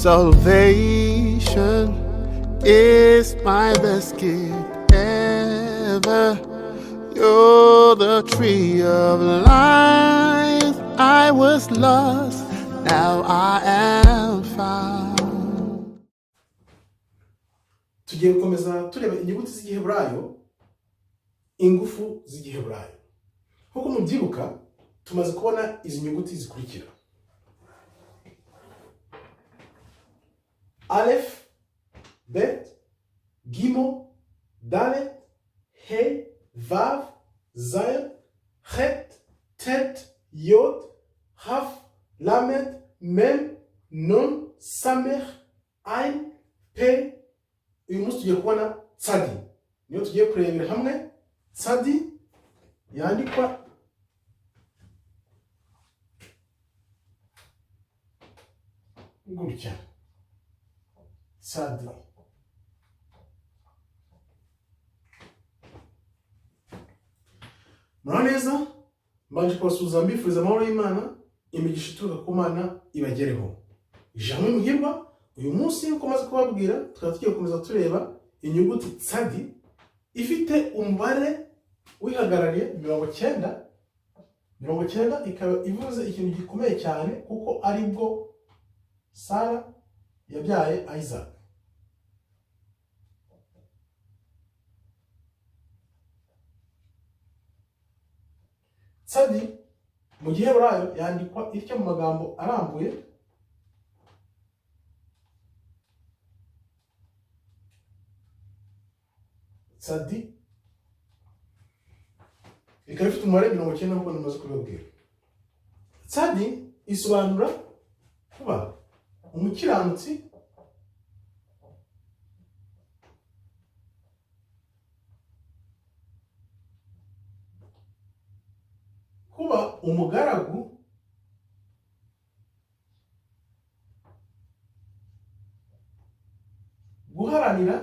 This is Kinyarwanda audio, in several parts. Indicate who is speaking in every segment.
Speaker 1: Salvation is my best gift ever. You're the tree of life. I was lost, now I am found.
Speaker 2: Tugiye gukomeza tureba inyuguti z'igiheburayo, ingufu z'igiheburayo. Nkuko mubyibuka tumaze kubona izi nyuguti zikurikira: Aleph, Bet, Gimel, Dalet, He, Vav, Zayin, Het, Tet, Yod, Haf, Lamed, Mem, Nun, Samech, Ain, Pe. Uyu munsi tugiye kubona Tsadi. Niyo tugiye kurebera hamwe. Tsadi yandikwa gutya. Tsadi. Mwaneza mbanje kubasuhuza mbifuriza amahoro y'Imana, imigisha ituruka ku Mana ibagereho. Ijambo muhirwa uyu munsi uko maze kubabwira, tukaba tugiye gukomeza tureba inyuguti Tsadi ifite umubare wihagarariye 90. 90 ikaba ivuze ikintu gikomeye cyane kuko ari bwo Sara yabyaye Isaac. Tsadi mu giheburayo yandikwa ityo mu magambo arambuye. Tsadi ikaba ifite umubare 90 nk'uko namaze kubibabwira. Tsadi isobanura kuba umukiranutsi, kuba umugaragu, guharanira,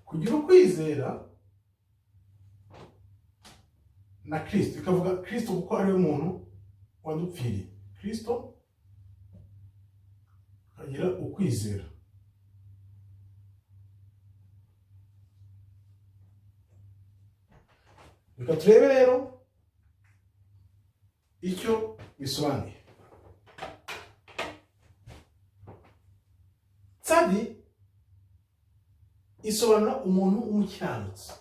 Speaker 2: kugira ukwizera na Kristo. Ikavuga Kristo kuko ari umuntu wadupfiriye. Kristo agira ukwizera. Reka turebe rero icyo bisobanuye. Tsadi isobanura umuntu w'umukiranutsi,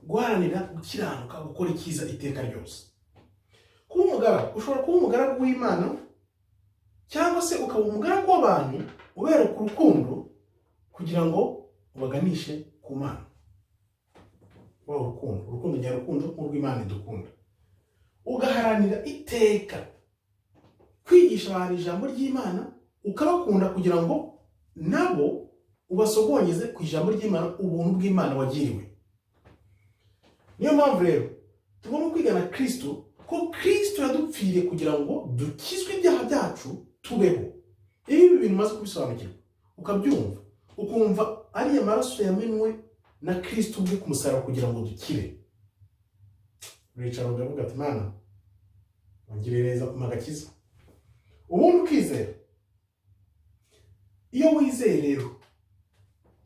Speaker 2: guharanira gukiranuka, gukora icyiza iteka ryose. Kuba umugaragu, ushobora kuba umugaragu w'Imana cyangwa se ukaba umugaragu w'abantu ubereka urukundo kugira ngo ubaganishe ku Mana. Urukundo nyarwo rw'Imana idukunda. Ugaharanira iteka kwigisha abantu ijambo ry'Imana, ukabakunda kugira ngo nabo ubasogongeze ku ijambo ry'Imana, ubuntu bw'Imana wagiriwe. Niyo mpamvu rero tugomba kwigana Kristo, ko Kristo yadupfiriye kugira ngo dukizwe ibyaha byacu tubeho. Ibi bintu maze kubisobanukirwa ukabyumva, ukumva ari amaraso yamenwe na Kristo ubwe ku musaraba kugira ngo dukire. Uricara ukavuga ati Mana wangiriye neza kumagakiza. Ubundi ukizera. Iyo wizeye rero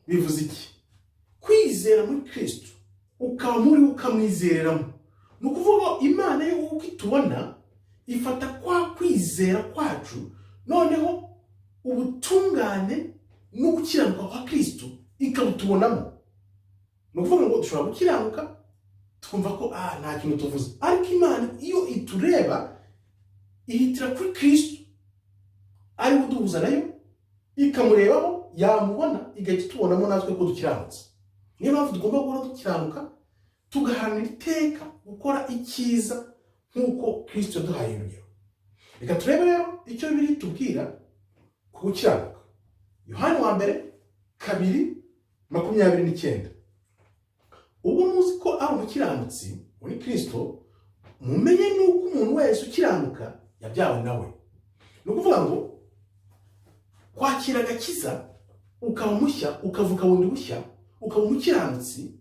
Speaker 2: bivuze iki? Kwizera muri Kristo ukaba muri ukamwizereramo. Nukuvuga Imana yo uko itubona ifata kwa kwizera kwacu, noneho ubutungane no gukiranuka kwa Kristo ikabutubonamo. Nukuvuga ngo dushobora gukiranuka twumva ko nta kintu tuvuze, ariko Imana iyo itureba ihitira kuri Kristo ari uduhuza nayo, ikamurebaho, yamubona igahita tubonamo natwe ko dukiranutse. Niyo mpamvu tugomba guhora dukiranuka, tugaharanira iteka gukora icyiza nk'uko Kristo yaduhaye urugero. Reka turebe rero icyo Bibiliya itubwira ku gukiranuka. Yohana wa mbere 2:29. Ubwo muzi ko ari umukiranutsi muri Kristo, mumenye nuko umuntu wese ukiranuka yabyawe nawe. Nukuvuga ngo kwakira agakiza ukaba mushya, ukavuka bundi bushya, ukaba umukiranutsi,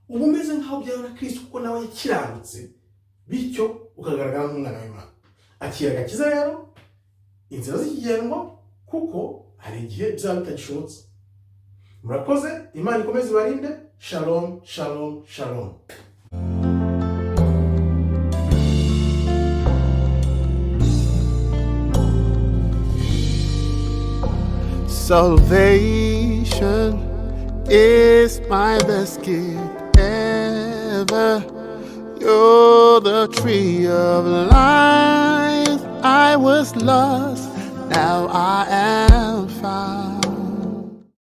Speaker 2: uba umeze nk'aho byawe na Kristo kuko nawe yakiranutse, bityo ukagaragara nk'umwana w'Imana. akira agakiza rero inzira z'ikigendwa kuko hari igihe byaba bitagishobotse. Murakoze, Imana ikomeze ibarinde. Shalom, shalom, shalom.
Speaker 1: Salvation is my best gift ever. You're the tree of life. I was lost, now I am found.